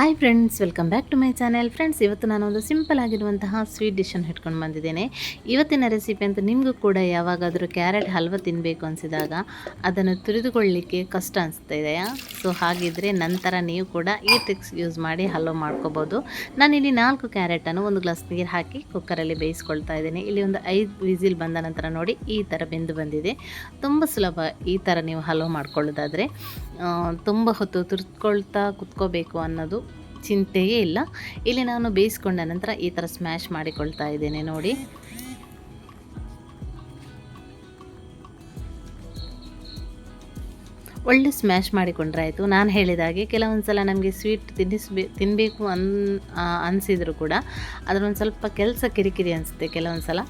Hi friends, welcome back to my channel. Friends, ಇವತ್ತು ನಾನೊಂದು simple ಆಗಿರುವಂತಹ ಸ್ವೀಟ್ ಡಿಶನ್ನು ಇಟ್ಕೊಂಡು ಬಂದಿದ್ದೇನೆ. ಇವತ್ತಿನ ರೆಸಿಪಿ ಅಂತ ನಿಮಗೂ ಕೂಡ ಯಾವಾಗಾದರೂ ಕ್ಯಾರೆಟ್ ಹಲ್ವ ತಿನ್ನಬೇಕು ಅನಿಸಿದಾಗ ಅದನ್ನು ತುರಿದುಕೊಳ್ಳಲಿಕ್ಕೆ ಕಷ್ಟ ಅನಿಸ್ತಾ ಇದೆಯಾ? ಸೊ ಹಾಗಿದ್ದರೆ ನಂತರ ನೀವು ಕೂಡ ಈ ಟ್ರಿಕ್ಸ್ ಯೂಸ್ ಮಾಡಿ ಹಲ್ವ ಮಾಡ್ಕೋಬೋದು. ನಾನಿಲ್ಲಿ 4 ಕ್ಯಾರೆಟನ್ನು ಒಂದು ಗ್ಲಾಸ್ ನೀರು ಹಾಕಿ ಕುಕ್ಕರಲ್ಲಿ ಬೇಯಿಸ್ಕೊಳ್ತಾ ಇದ್ದೀನಿ. ಇಲ್ಲಿ ಒಂದು 5 ವಿಸಿಲ್ ಬಂದ ನಂತರ ನೋಡಿ ಈ ಥರ ಬೆಂದು ಬಂದಿದೆ. ತುಂಬ ಸುಲಭ ಈ ಥರ ನೀವು ಹಲ್ವ ಮಾಡ್ಕೊಳ್ಳೋದಾದರೆ. ತುಂಬ ಹೊತ್ತು ತುರ್ಕೊಳ್ತಾ ಕುತ್ಕೋಬೇಕು ಅನ್ನೋದು ಚಿಂತೆಯೇ ಇಲ್ಲ. ಇಲ್ಲಿ ನಾನು ಬೇಯಿಸ್ಕೊಂಡ ನಂತರ ಈ ಥರ ಸ್ಮ್ಯಾಶ್ ಮಾಡಿಕೊಳ್ತಾ ಇದ್ದೇನೆ ನೋಡಿ. ಒಳ್ಳೆ ಸ್ಮ್ಯಾಶ್ ಮಾಡಿಕೊಂಡ್ರೆ ಆಯಿತು. ನಾನು ಹೇಳಿದಾಗೆ ಕೆಲವೊಂದು ಸಲ ನಮಗೆ ಸ್ವೀಟ್ ತಿನ್ನಬೇಕು ಅನಿಸಿದ್ರು ಕೂಡ ಅದರೊಂದು ಸ್ವಲ್ಪ ಕೆಲಸ ಕಿರಿಕಿರಿ ಅನಿಸುತ್ತೆ ಕೆಲವೊಂದು ಸಲ.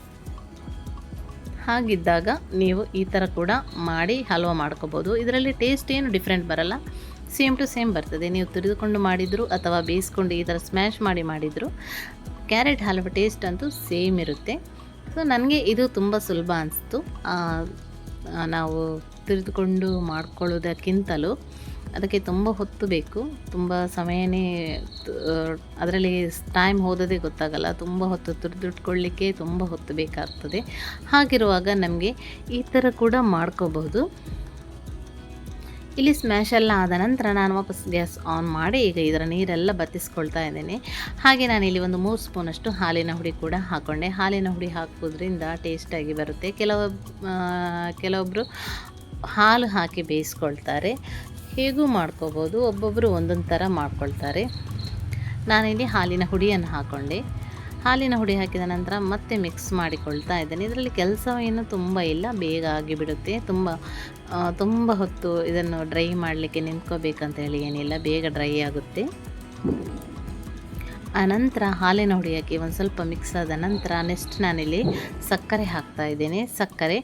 ಹಾಗಿದ್ದಾಗ ನೀವು ಈ ಥರ ಕೂಡ ಮಾಡಿ ಹಲ್ವ ಮಾಡ್ಕೋಬೋದು. ಇದರಲ್ಲಿ ಟೇಸ್ಟ್ ಏನು ಡಿಫ್ರೆಂಟ್ ಬರಲ್ಲ, ಸೇಮ್ ಟು ಸೇಮ್ ಬರ್ತದೆ. ನೀವು ತುರಿದುಕೊಂಡು ಮಾಡಿದ್ರು ಅಥವಾ ಬೇಯಿಸ್ಕೊಂಡು ಈ ಥರ ಸ್ಮ್ಯಾಶ್ ಮಾಡಿದ್ರು ಕ್ಯಾರೆಟ್ ಹಲ್ವ ಟೇಸ್ಟ್ ಅಂತೂ ಸೇಮ್ ಇರುತ್ತೆ. ಸೊ ನನಗೆ ಇದು ತುಂಬ ಸುಲಭ ಅನಿಸ್ತು. ನಾವು ತುರಿದುಕೊಂಡು ಮಾಡ್ಕೊಳ್ಳೋದಕ್ಕಿಂತಲೂ ಅದಕ್ಕೆ ತುಂಬ ಹೊತ್ತು ಬೇಕು, ತುಂಬ ಸಮಯನೇ ಅದರಲ್ಲಿ ಟೈಮ್ ಹೋದದೇ ಗೊತ್ತಾಗಲ್ಲ. ತುಂಬ ಹೊತ್ತು ತುರಿದಿಟ್ಕೊಳ್ಳಿಕ್ಕೆ ತುಂಬ ಹೊತ್ತು ಬೇಕಾಗ್ತದೆ. ಹಾಗಿರುವಾಗ ನಮಗೆ ಈ ಥರ ಕೂಡ ಮಾಡ್ಕೋಬಹುದು. ಇಲ್ಲಿ ಸ್ಮ್ಯಾಶ್ ಎಲ್ಲ ಆದ ನಂತರ ನಾನು ವಾಪಸ್ ಗ್ಯಾಸ್ ಆನ್ ಮಾಡಿ ಈಗ ಇದರ ನೀರೆಲ್ಲ ಬತ್ತಿಸ್ಕೊಳ್ತಾ ಇದ್ದೇನೆ. ಹಾಗೆ ನಾನಿಲ್ಲಿ ಒಂದು 3 ಸ್ಪೂನಷ್ಟು ಹಾಲಿನ ಹುಡಿ ಕೂಡ ಹಾಕ್ಕೊಂಡೆ. ಹಾಲಿನ ಹುಡಿ ಹಾಕೋದ್ರಿಂದ ಟೇಸ್ಟಾಗಿ ಬರುತ್ತೆ. ಕೆಲವೊಬ್ಬರು ಹಾಲು ಹಾಕಿ ಬೇಯಿಸ್ಕೊಳ್ತಾರೆ, ಹೇಗೂ ಮಾಡ್ಕೋಬೋದು. ಒಬ್ಬೊಬ್ಬರು ಒಂದೊಂದು ಥರ ಮಾಡ್ಕೊಳ್ತಾರೆ. ನಾನಿಲ್ಲಿ ಹಾಲಿನ ಹುಡಿಯನ್ನು ಹಾಕ್ಕೊಂಡೆ. ಹಾಲಿನ ಹುಡಿ ಹಾಕಿದ ನಂತರ ಮತ್ತೆ ಮಿಕ್ಸ್ ಮಾಡಿಕೊಳ್ತಾ ಇದ್ದೇನೆ. ಇದರಲ್ಲಿ ಕೆಲಸ ಏನು ತುಂಬ ಇಲ್ಲ, ಬೇಗ ಆಗಿಬಿಡುತ್ತೆ. ತುಂಬ ಹೊತ್ತು ಇದನ್ನು ಡ್ರೈ ಮಾಡಲಿಕ್ಕೆ ನಿಂತ್ಕೋಬೇಕಂತ ಹೇಳಿ ಏನಿಲ್ಲ, ಬೇಗ ಡ್ರೈ ಆಗುತ್ತೆ. ಆನಂತರ ಹಾಲಿನ ಹುಡಿ ಹಾಕಿ ಒಂದು ಸ್ವಲ್ಪ ಮಿಕ್ಸ್ ಆದ ನಂತರ ನೆಕ್ಸ್ಟ್ ನಾನಿಲ್ಲಿ ಸಕ್ಕರೆ ಹಾಕ್ತಾ ಇದ್ದೇನೆ. ಸಕ್ಕರೆ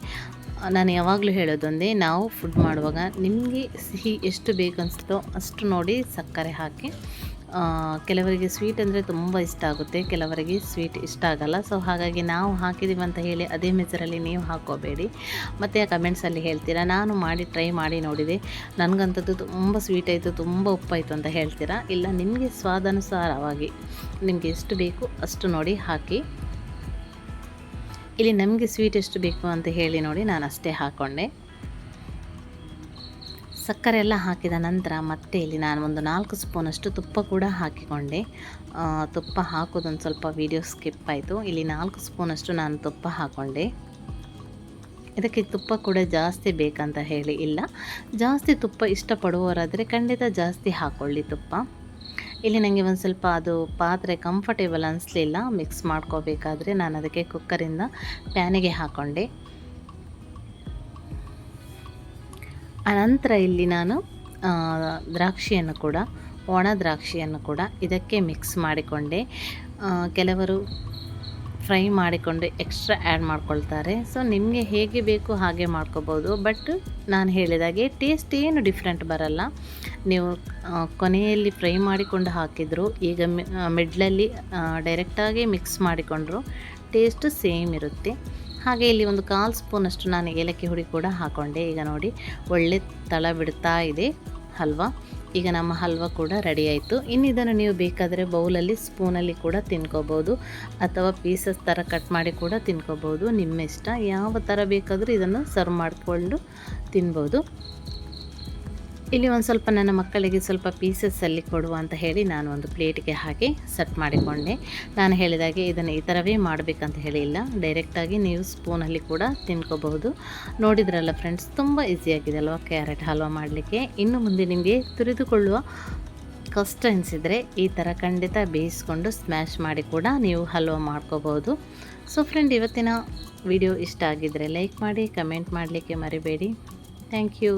ನಾನು ಯಾವಾಗಲೂ ಹೇಳೋದೊಂದೇ, ನಾವು ಫುಡ್ ಮಾಡುವಾಗ ನಿಮಗೆ ಸಿಹಿ ಎಷ್ಟು ಬೇಕು ಅನಿಸುತ್ತೋ ಅಷ್ಟು ನೋಡಿ ಸಕ್ಕರೆ ಹಾಕಿ. ಕೆಲವರಿಗೆ ಸ್ವೀಟ್ ಅಂದರೆ ತುಂಬ ಇಷ್ಟ ಆಗುತ್ತೆ, ಕೆಲವರಿಗೆ ಸ್ವೀಟ್ ಇಷ್ಟ ಆಗಲ್ಲ. ಸೊ ಹಾಗಾಗಿ ನಾವು ಹಾಕಿದ್ದೀವಿ ಅಂತ ಹೇಳಿ ಅದೇ ಮೆಜರಲ್ಲಿ ನೀವು ಹಾಕ್ಕೋಬೇಡಿ. ಮತ್ತು ಕಮೆಂಟ್ಸಲ್ಲಿ ಹೇಳ್ತೀರಾ, ನಾನು ಟ್ರೈ ಮಾಡಿ ನೋಡಿದೆ, ನನಗಂಥದ್ದು ತುಂಬ ಸ್ವೀಟ್ ಆಯಿತು, ತುಂಬ ಉಪ್ಪಾಯಿತು ಅಂತ ಹೇಳ್ತೀರಾ. ಇಲ್ಲ, ನಿಮಗೆ ಸ್ವಾದಾನುಸಾರವಾಗಿ ನಿಮಗೆ ಎಷ್ಟು ಬೇಕು ಅಷ್ಟು ನೋಡಿ ಹಾಕಿ. ಇಲ್ಲಿ ನಮಗೆ ಸ್ವೀಟ್ ಎಷ್ಟು ಬೇಕು ಅಂತ ಹೇಳಿ ನೋಡಿ ನಾನು ಅಷ್ಟೇ ಹಾಕ್ಕೊಂಡೆ. ಸಕ್ಕರೆ ಎಲ್ಲ ಹಾಕಿದ ನಂತರ ಮತ್ತೆ ಇಲ್ಲಿ ನಾನು ಒಂದು 4 ಸ್ಪೂನಷ್ಟು ತುಪ್ಪ ಕೂಡ ಹಾಕಿಕೊಂಡೆ. ತುಪ್ಪ ಹಾಕೋದೊಂದು ಸ್ವಲ್ಪ ವಿಡಿಯೋ ಸ್ಕಿಪ್ ಆಯಿತು. ಇಲ್ಲಿ 4 ಸ್ಪೂನಷ್ಟು ನಾನು ತುಪ್ಪ ಹಾಕ್ಕೊಂಡೆ. ಇದಕ್ಕೆ ತುಪ್ಪ ಕೂಡ ಜಾಸ್ತಿ ಬೇಕಂತ ಹೇಳಿ ಇಲ್ಲ, ಜಾಸ್ತಿ ತುಪ್ಪ ಇಷ್ಟಪಡುವವರಾದರೆ ಖಂಡಿತ ಜಾಸ್ತಿ ಹಾಕ್ಕೊಳ್ಳಿ ತುಪ್ಪ. ಇಲ್ಲಿ ನನಗೆ ಒಂದು ಸ್ವಲ್ಪ ಅದು ಪಾತ್ರೆ ಕಂಫರ್ಟೇಬಲ್ ಅನಿಸ್ಲಿಲ್ಲ ಮಿಕ್ಸ್ ಮಾಡ್ಕೋಬೇಕಾದ್ರೆ, ನಾನು ಅದಕ್ಕೆ ಕುಕ್ಕರಿಂದ ಪ್ಯಾನಿಗೆ ಹಾಕ್ಕೊಂಡೆ. ಅನಂತರ ಇಲ್ಲಿ ನಾನು ದ್ರಾಕ್ಷಿಯನ್ನು ಕೂಡ, ಒಣ ದ್ರಾಕ್ಷಿಯನ್ನು ಕೂಡ ಇದಕ್ಕೆ ಮಿಕ್ಸ್ ಮಾಡಿಕೊಂಡೆ. ಕೆಲವರು ಫ್ರೈ ಮಾಡಿಕೊಂಡು ಎಕ್ಸ್ಟ್ರಾ ಆ್ಯಡ್ ಮಾಡ್ಕೊಳ್ತಾರೆ. ಸೊ ನಿಮಗೆ ಹೇಗೆ ಬೇಕು ಹಾಗೆ ಮಾಡ್ಕೋಬೋದು. ಬಟ್ ನಾನು ಹೇಳಿದಾಗೆ ಟೇಸ್ಟ್ ಏನು ಡಿಫ್ರೆಂಟ್ ಬರಲ್ಲ. ನೀವು ಕೊನೆಯಲ್ಲಿ ಫ್ರೈ ಮಾಡಿಕೊಂಡು ಹಾಕಿದ್ರು, ಈಗ ಮಿಡ್ಲಲ್ಲಿ ಡೈರೆಕ್ಟಾಗಿ ಮಿಕ್ಸ್ ಮಾಡಿಕೊಂಡ್ರು ಟೇಸ್ಟು ಸೇಮ್ ಇರುತ್ತೆ. ಹಾಗೆ ಇಲ್ಲಿ ಒಂದು 1/4 ಸ್ಪೂನಷ್ಟು ನಾನು ಏಲಕ್ಕಿ ಹುಡಿ ಕೂಡ ಹಾಕ್ಕೊಂಡೆ. ಈಗ ನೋಡಿ ಒಳ್ಳೆ ತಳ ಬಿಡ್ತಾ ಇದೆ ಹಲ್ವ. ಈಗ ನಮ್ಮ ಹಲ್ವ ಕೂಡ ರೆಡಿ ಆಯಿತು. ಇನ್ನು ಇದನ್ನು ನೀವು ಬೇಕಾದರೆ ಬೌಲಲ್ಲಿ ಸ್ಪೂನಲ್ಲಿ ಕೂಡ ತಿನ್ಕೋಬೋದು, ಅಥವಾ ಪೀಸಸ್ ಥರ ಕಟ್ ಮಾಡಿ ಕೂಡ ತಿನ್ಕೋಬೋದು. ನಿಮ್ಮ ಇಷ್ಟ, ಯಾವ ಥರ ಬೇಕಾದರೂ ಇದನ್ನು ಸರ್ವ್ ಮಾಡಿಕೊಂಡು ತಿನ್ಬೋದು. ಇಲ್ಲಿ ಒಂದು ಸ್ವಲ್ಪ ನನ್ನ ಮಕ್ಕಳಿಗೆ ಸ್ವಲ್ಪ ಪೀಸಸ್ಸಲ್ಲಿ ಕೊಡುವ ಅಂತ ಹೇಳಿ ನಾನು ಒಂದು ಪ್ಲೇಟ್ಗೆ ಹಾಕಿ ಸೆಟ್ ಮಾಡಿಕೊಂಡೆ. ನಾನು ಹೇಳಿದಾಗೆ ಇದನ್ನು ಈ ಥರವೇ ಮಾಡಬೇಕಂತ ಹೇಳಿ ಇಲ್ಲ, ಡೈರೆಕ್ಟಾಗಿ ನೀವು ಸ್ಪೂನಲ್ಲಿ ಕೂಡ ತಿನ್ಕೋಬಹುದು. ನೋಡಿದ್ರಲ್ಲ ಫ್ರೆಂಡ್ಸ್, ತುಂಬ ಈಸಿಯಾಗಿದೆ ಅಲ್ವಾ ಕ್ಯಾರೆಟ್ ಹಲ್ವ ಮಾಡಲಿಕ್ಕೆ. ಇನ್ನು ಮುಂದೆ ನಿಮಗೆ ತುರಿದುಕೊಳ್ಳುವ ಕಷ್ಟ ಅನಿಸಿದರೆ ಈ ಥರ ಖಂಡಿತ ಬೇಯಿಸ್ಕೊಂಡು ಸ್ಮ್ಯಾಶ್ ಮಾಡಿ ಕೂಡ ನೀವು ಹಲ್ವ ಮಾಡ್ಕೋಬೋದು. ಸೊ ಫ್ರೆಂಡ್, ಇವತ್ತಿನ ವಿಡಿಯೋ ಇಷ್ಟ ಆಗಿದ್ದರೆ ಲೈಕ್ ಮಾಡಿ, ಕಮೆಂಟ್ ಮಾಡಲಿಕ್ಕೆ ಮರಿಬೇಡಿ. Thank you.